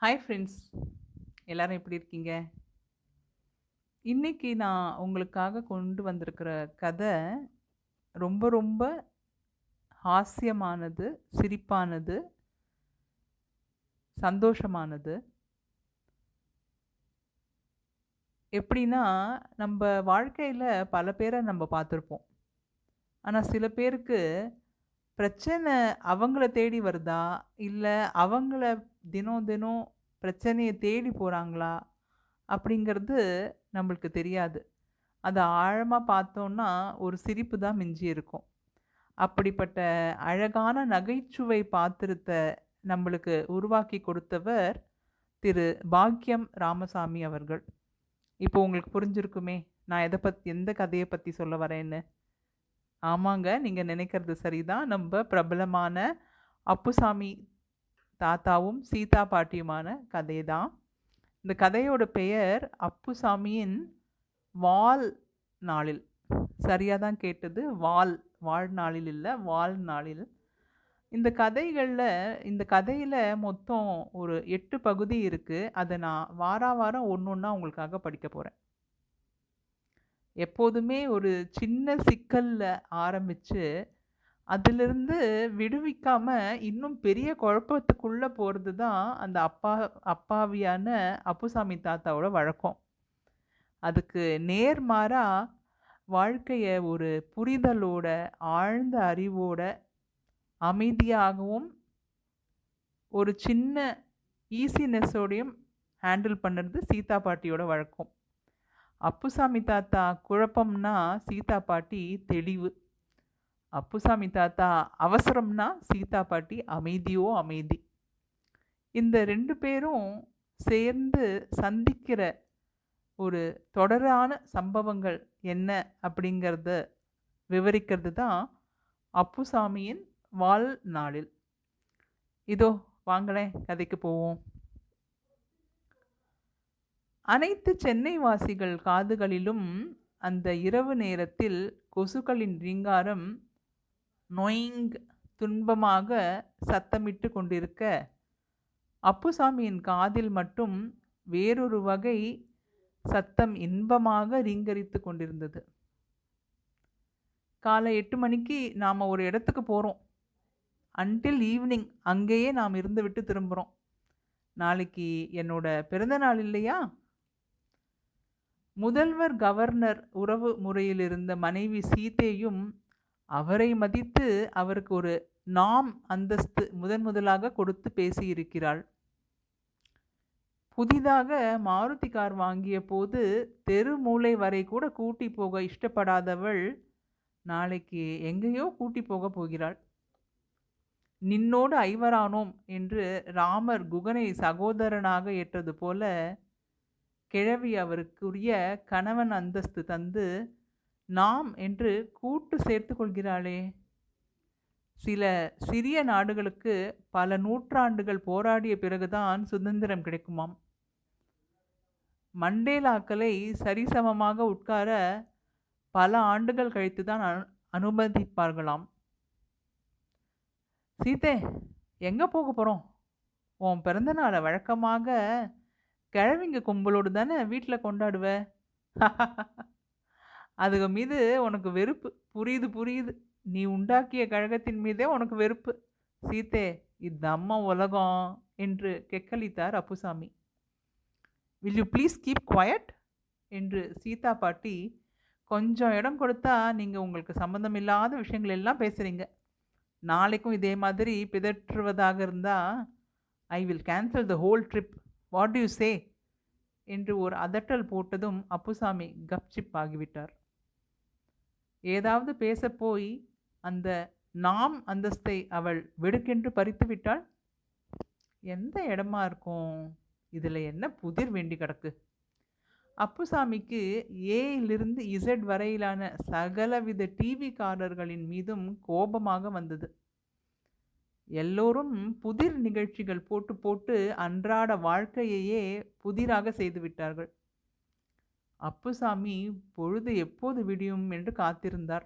Hi friends. எல்லாரும் எப்படி இருக்கீங்க? இன்னைக்கு நான் உங்களுக்காக கொண்டு வந்திருக்கிற கதை ரொம்ப ரொம்ப ஹாஸ்யமானது, சிரிப்பானது, சந்தோஷமானது. எப்படின்னா, நம்ப வாழ்க்கையில பல பேர நம்ப பார்த்துருப்போம். ஆனா சில பேருக்கு பிரச்சனை அவங்கள தேடி வருதா? இல்ல அவங்கள தினம் தினம் பிரச்சனைய தேடி போறாங்களா? அப்படிங்கிறது நம்மளுக்கு தெரியாது. அத ஆழமா பார்த்தோம்னா, ஒரு சிரிப்பு தான் மிஞ்சி இருக்கும். அப்படிப்பட்ட அழகான நகைச்சுவை பாத்திரத்த நம்மளுக்கு உருவாக்கி கொடுத்தவர் திரு பாக்யம் ராமசாமி அவர்கள். இப்போ உங்களுக்கு புரிஞ்சிருக்குமே, நான் எந்த கதைய பத்தி சொல்ல வரேன்னு. ஆமாங்க, நீங்க நினைக்கிறது சரிதான். நம்ப பிரபலமான அப்புசாமி தாத்தாவும், சீதா பாட்டியுமான கதை தான். இந்த கதையோட பெயர் அப்புசாமியின் வால் நாளில். சரியா தான் கேட்டது. வாழ்நாளில் இல்ல, வாழ்நாளில். இந்த கதையில மொத்தம் ஒரு 8 பகுதி இருக்கு. அத நான் வாரம் ஒண்ணொண்ணா உங்களுக்காக படிக்க போறேன். எப்போதுமே ஒரு சின்ன சிக்கல்ல ஆரம்பிச்சு, அதிலிருந்து விடுவிக்காம இன்னும் பெரிய குழப்பத்துக்குள்ள போறது தான் அந்த அப்பாவியான அப்புசாமி தாத்தாவோட வழக்கம். அதுக்கு நேர்மாறா வாழ்க்கைய ஒரு புரிதலோட, ஆழ்ந்த அறிவோட, அமைதியாகவும், ஒரு சின்ன ஈஸினஸோடையும் ஹேண்டில் பண்ணுறது சீதா பாட்டியோட வழக்கம். அப்புசாமி தாத்தா குழப்பம்னா சீதா பாட்டி தெளிவு. அப்புசாமி தாத்தா அவசரம்னா சீதா பாட்டி அமைதியோ அமைதி. இந்த 2 பேரும் சேர்ந்து சந்திக்கிற ஒரு தொடரான சம்பவங்கள் என்ன அப்படிங்கிறத விவரிக்கிறது தான் அப்புசாமியின் வாழ்நாளில். இதோ வாங்களேன் கதைக்கு போவோம். அனைத்து சென்னை வாசிகள் காதுகளிலும் அந்த இரவு நேரத்தில் கொசுக்களின் ரீங்காரம் நொயிங் துன்பமாக சத்தமிட்டு கொண்டிருக்க, அப்புசாமியின் காதில் மட்டும் வேறொரு வகை சத்தம் இன்பமாக ரீங்கரித்து கொண்டிருந்தது. காலை 8 மணிக்கு நாம ஒரு இடத்துக்கு போறோம். அன்டில் ஈவினிங் அங்கேயே நாம் இருந்துவிட்டு திரும்புறோம். நாளைக்கு என்னோட பிறந்த நாள் இல்லையா? முதல்வர் கவர்னர் உறவு முறையில் இருந்த மனைவி சீதேயும் அவரை மதித்து அவருக்கு ஒரு நாம் அந்தஸ்து முதலாக கொடுத்து பேசியிருக்கிறாள். புதிதாக மாருதி கார் வாங்கிய போது தெரு மூலை வரை கூட கூட்டி போக இஷ்டப்படாதவள் நாளைக்கு எங்கேயோ கூட்டி போக போகிறாள். நின்னோடு ஐவரானோம் என்று ராமர் குகனை சகோதரனாக ஏற்றது போல கிழவி அவருக்குரிய கணவன் அந்தஸ்து தந்து நாம் என்று கூட்டு சேர்த்து கொள்கிறாளே. சில சிறிய நாடுகளுக்கு பல நூற்றாண்டுகள் போராடிய பிறகுதான் சுதந்திரம் கிடைக்குமாம். மண்டேலாக்களை சரிசமமாக உட்கார பல ஆண்டுகள் கழித்துதான் அனுமதிப்பார்களாம். சீதே, எங்க போக போறோம்? உன் பிறந்த நாளை வழக்கமாக கிழவிங்க கும்பலோடு தானே வீட்டில் கொண்டாடுவ. அதுக மீது உனக்கு வெறுப்பு. புரியுது புரியுது. நீ உண்டாக்கிய கழகத்தின் மீதே உனக்கு வெறுப்பு. சீதே, இது அம்மா உலகம் என்று கெக்கலித்தார் Appusami. Will you please keep quiet என்று சீதா பாட்டி, கொஞ்சம் இடம் கொடுத்தா நீங்கள் உங்களுக்கு சம்மந்தமில்லாத விஷயங்கள் எல்லாம் பேசுகிறீங்க. நாளைக்கும் இதே மாதிரி பிதற்றுவதாக இருந்தால் I will cancel the whole trip. What to you say என்று ஒரு அதட்டல் போட்டதும் அப்புசாமி கப்சிப் ஆகிவிட்டார். ஏதாவது பேசப்போய் அந்த நாம் அந்தஸ்தை அவள் வெடுக்கென்று பறித்து விட்டாள். எந்த இடமா இருக்கும்? இதில் என்ன புதிர் வேண்டி கிடக்கு? அப்புசாமிக்கு ஏயிலிருந்து இசட் வரையிலான சகலவித டிவிக்காரர்களின் மீதும் கோபமாக வந்தது. எல்லோரும் புதிர் நிகழ்ச்சிகள் போட்டு போட்டு அன்றாட வாழ்க்கையையே புதிராக செய்துவிட்டார்கள். அப்புசாமி பொழுது எப்போது விடியும் என்று காத்திருந்தார்.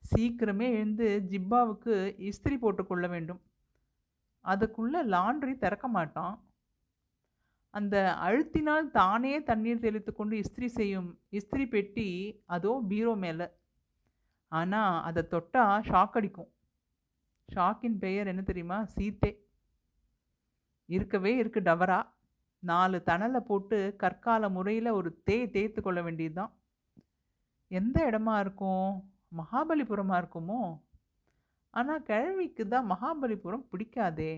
சீக்கிரமே எழுந்து ஜிப்பாவுக்கு இஸ்திரி போட்டுக்கொள்ள வேண்டும். அதுக்குள்ள லாண்ட்ரி திறக்க மாட்டான். அந்த அழுத்தினால் தானே தண்ணீர் தெளித்து கொண்டு இஸ்திரி செய்யும் இஸ்திரி பெட்டி அதோ பீரோ மேலே. ஆனால் அதை தொட்டா ஷாக் அடிக்கும். ஷாக்கின் பெயர் என்ன தெரியுமா? சீத்தே. இருக்கவே இருக்கு டவரா. 4 தணலை போட்டு கற்கால முறையில் ஒரு தேய்த்து கொள்ள வேண்டியது தான். எந்த இடமா இருக்கும்? மகாபலிபுரமா இருக்குமோ? ஆனால் கிழவிக்கு தான் மகாபலிபுரம் பிடிக்காதே.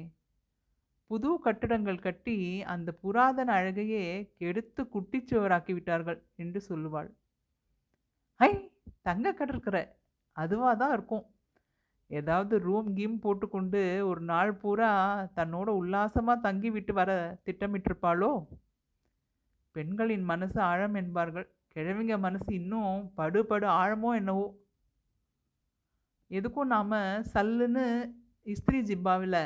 புது கட்டடங்கள் கட்டி அந்த புராதன அழகையே கெடுத்து குட்டிச்சுவராக்கி விட்டார்கள் என்று சொல்லுவாள். ஐ, தங்க கடற்கரை அதுவாக தான் இருக்கும். ஏதாவது ரூம் கீம் போட்டுக்கொண்டு ஒரு நாள் பூரா தன்னோட உல்லாசமாக தங்கி விட்டு வர திட்டமிட்டிருப்பாளோ? பெண்களின் மனசு ஆழம் என்பார்கள். கிழவிங்க மனசு இன்னும் படு ஆழமோ என்னவோ. எதுக்கும் நாம் சல்லுன்னு இஸ்திரி ஜிப்பாவில்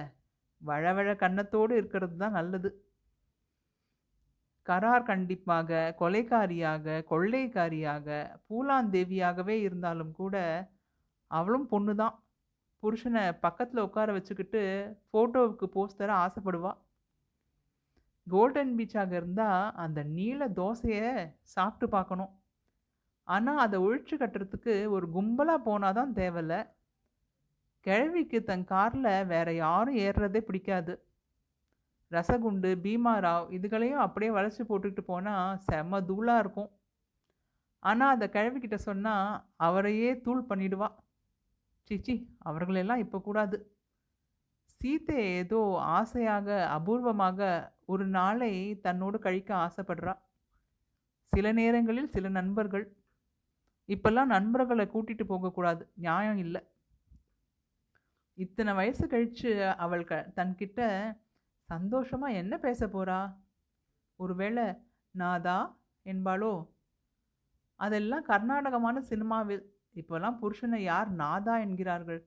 வழவழ கன்னத்தோடு இருக்கிறது தான் நல்லது. கரார் கண்டிப்பாக கொலைக்காரியாக, கொள்ளைக்காரியாக, பூலாந்தேவியாகவே இருந்தாலும் கூட அவளும் பொண்ணு தான். புருஷனை பக்கத்தில் உட்கார வச்சுக்கிட்டு ஃபோட்டோவுக்கு போஸ் தர ஆசைப்படுவா. கோல்டன் பீச்சாக இருந்தால் அந்த நீல தோசையை சாப்பிட்டு பார்க்கணும். ஆனால் அதை ஒழிச்சு கட்டுறதுக்கு ஒரு கும்பலாக போனால் தான் தேவையில்ல. கிழவிக்கு தன் காரில் வேற யாரும் ஏறுறதே பிடிக்காது. ரசகுண்டு, பீமாராவ் இதுகளையும் அப்படியே வளைச்சி போட்டுக்கிட்டு போனால் செம்ம தூளாக இருக்கும். ஆனால் அந்த கிழவிக்கிட்ட சொன்னால் அவரையே தூள் பண்ணிடுவா. சிச்சி, அவர்களெல்லாம் இப்போ கூடாது. சீத்தை ஏதோ ஆசையாக அபூர்வமாக ஒரு நாளை தன்னோடு கழிக்க ஆசைப்படுறா. சில நேரங்களில் சில நண்பர்கள். இப்பெல்லாம் நண்பர்களை கூட்டிகிட்டு போகக்கூடாது, நியாயம் இல்லை. இத்தனை வயசு கழித்து அவள் தன்கிட்ட சந்தோஷமாக என்ன பேச போகிறா? ஒருவேளை நாதா என்பாளோ? அதெல்லாம் கர்நாடகமான சினிமாவில். இப்போல்லாம் புருஷனை யார் நாதா என்கிறார்கள்?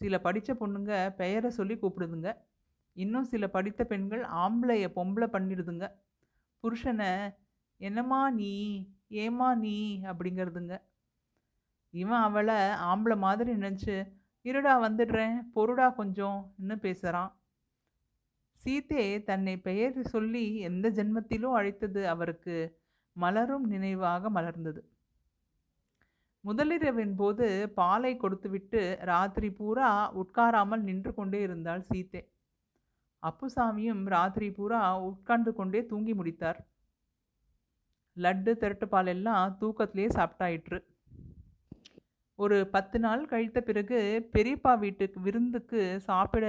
சில படித்த பொண்ணுங்க பெயரை சொல்லி கூப்பிடுதுங்க. இன்னும் சில படித்த பெண்கள் ஆம்பளைய பொம்பளை பண்ணிடுதுங்க. புருஷனை என்னம்மா நீ, ஏமா நீ அப்படிங்கிறதுங்க. இவன் அவளை ஆம்பளை மாதிரி நினச்சி இருடா வந்துடுறேன் பொருடா கொஞ்சம்னு பேசுகிறான். சீதே தன்னை பெயர் சொல்லி எந்த ஜென்மத்திலும் அழைத்தது அவருக்கு மலரும் நினைவாக மலர்ந்தது. முதலிரவின் போது பாலை கொடுத்துவிட்டு ராத்திரி பூரா உட்காராமல் நின்று கொண்டே இருந்தாள் சீதே. அப்புசாமியும் ராத்திரி பூரா உட்கார்ந்து கொண்டே தூங்கி முடித்தார். லட்டு திரட்டுப்பால் எல்லாம் தூக்கத்திலே சாப்பிட்டாயிற்று. ஒரு 10 நாள் கழித்த பிறகு பெரியப்பா வீட்டுக்கு விருந்துக்கு சாப்பிட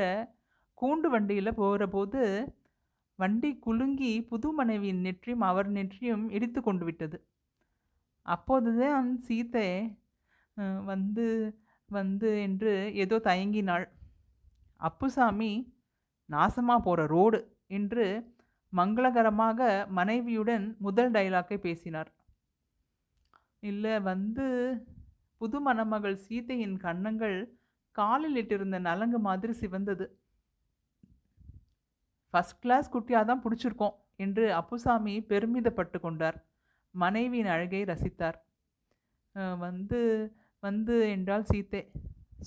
கூண்டு வண்டியில் போகிற போது வண்டி குலுங்கி புது மனைவியின் நெற்றியும் அவர் நெற்றியும் இடித்து கொண்டு விட்டது. அப்போதுதான் சீத்தை வந்து வந்து என்று ஏதோ தயங்கினாள். அப்புசாமி நாசமாக போகிற ரோடு என்று மங்களகரமாக மனைவியுடன் முதல் டைலாக்கை பேசினார். இல்லை புது மணமகள் சீதையின் கன்னங்கள் காலில் இட்டிருந்த நலங்கு மாதிரி சிவந்தது. ஃபஸ்ட் கிளாஸ் குட்டியாக தான் பிடிச்சிருக்கோம் என்று அப்புசாமி பெருமிதப்பட்டு கொண்டார். மனைவியின் அழகை ரசித்தார். வந்து என்றாள் சீத்தை.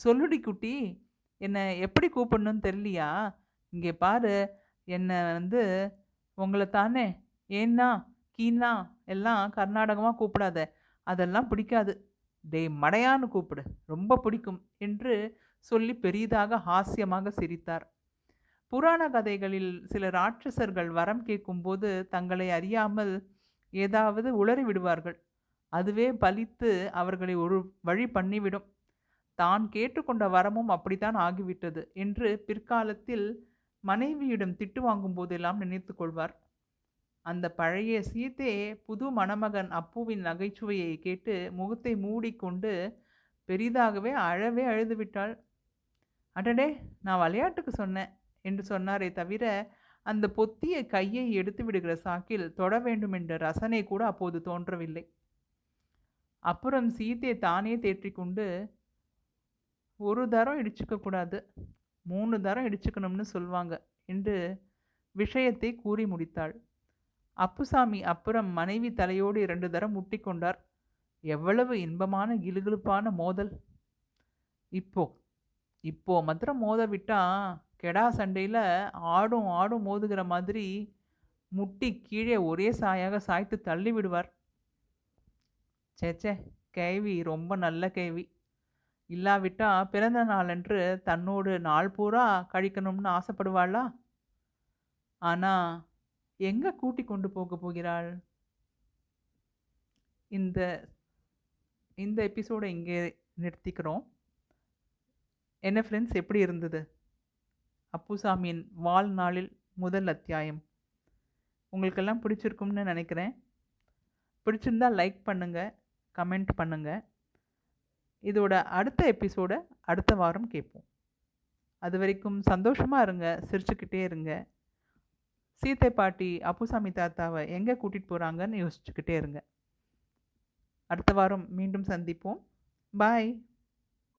சொல்லுடி குட்டி, என்னை எப்படி கூப்பிடணும்னு தெரியலையா? இங்கே பாரு, என்னை உங்களை தானே ஏன்னா கீனா எல்லாம் கர்நாடகமாக கூப்பிடாத, அதெல்லாம் பிடிக்காது. டேய் மடையான்னு கூப்பிடு, ரொம்ப பிடிக்கும் என்று சொல்லி பெரிதாக ஹாஸ்யமாக சிரித்தார். புராண கதைகளில் சில ராட்சசர்கள் வரம் கேட்கும்போது தங்களை அறியாமல் ஏதாவது உளறி விடுவார்கள். அதுவே பலித்து அவர்களை ஒரு வழி பண்ணிவிடும். தான் கேட்டுக்கொண்ட வரமும் அப்படித்தான் ஆகிவிட்டது என்று பிற்காலத்தில் மனைவியிடம் திட்டு வாங்கும் போதெல்லாம் நினைத்து கொள்வார். அந்த பழைய சீதே புது மணமகன் அப்புவின் நகைச்சுவையை கேட்டு முகத்தை மூடிக்கொண்டு பெரிதாகவே அழவே அழுதுவிட்டாள். அடடே, நான் விளையாட்டுக்கு சொன்னேன் என்று சொன்னாரே தவிர அந்த பொத்திய கையை எடுத்து விடுகிற சாக்கில் தொட வேண்டும் என்ற ரசனை கூட அப்போது தோன்றவில்லை. அப்புறம் சீத்தை தானே தேற்றிக்கொண்டு, ஒரு தரம் இடிச்சுக்க கூடாது, 3 தரம் இடிச்சுக்கணும்னு சொல்வாங்க என்று விஷயத்தை கூறி முடித்தாள். அப்புசாமி அப்புறம் மனைவி தலையோடு 2 தரம் முட்டிக்கொண்டார். எவ்வளவு இன்பமான கிளுகிளுப்பான மோதல்! இப்போ மாத்திரம் மோத விட்டா கெடா சண்டையில் ஆடும் மோதுகிற மாதிரி முட்டி கீழே ஒரே சாயாக சாய்த்து தள்ளி விடுவார். சேச்சே, கேள்வி ரொம்ப நல்ல கேள்வி. இல்லாவிட்டா பிறந்த நாளன்று தன்னோடு நாள் பூரா கழிக்கணும்னு ஆசைப்படுவாளா? ஆனா எங்க கூட்டிக் கொண்டு போகப் போகிறாள்? இந்த இந்த எபிசோட இங்கே நிறுத்திக்கிறோம். என்ன ஃப்ரெண்ட்ஸ், எப்படி இருந்தது அப்புசாமியின் வாழ்நாளில் முதல் அத்தியாயம்? உங்களுக்கெல்லாம் பிடிச்சிருக்கும்னு நினைக்கிறேன். பிடிச்சிருந்தா லைக் பண்ணுங்க, கமெண்ட் பண்ணுங்க. இதோட அடுத்த எபிசோட அடுத்த வாரம் கேட்போம். அது வரைக்கும் சந்தோஷமா இருங்க, சிரிச்சுக்கிட்டே இருங்க. சீத்தை பாட்டி அப்புசாமி தாத்தாவை எங்கே கூட்டிகிட்டு போகிறாங்கன்னு யோசிச்சுக்கிட்டே இருங்க. அடுத்த வாரம் மீண்டும் சந்திப்போம். பாய்.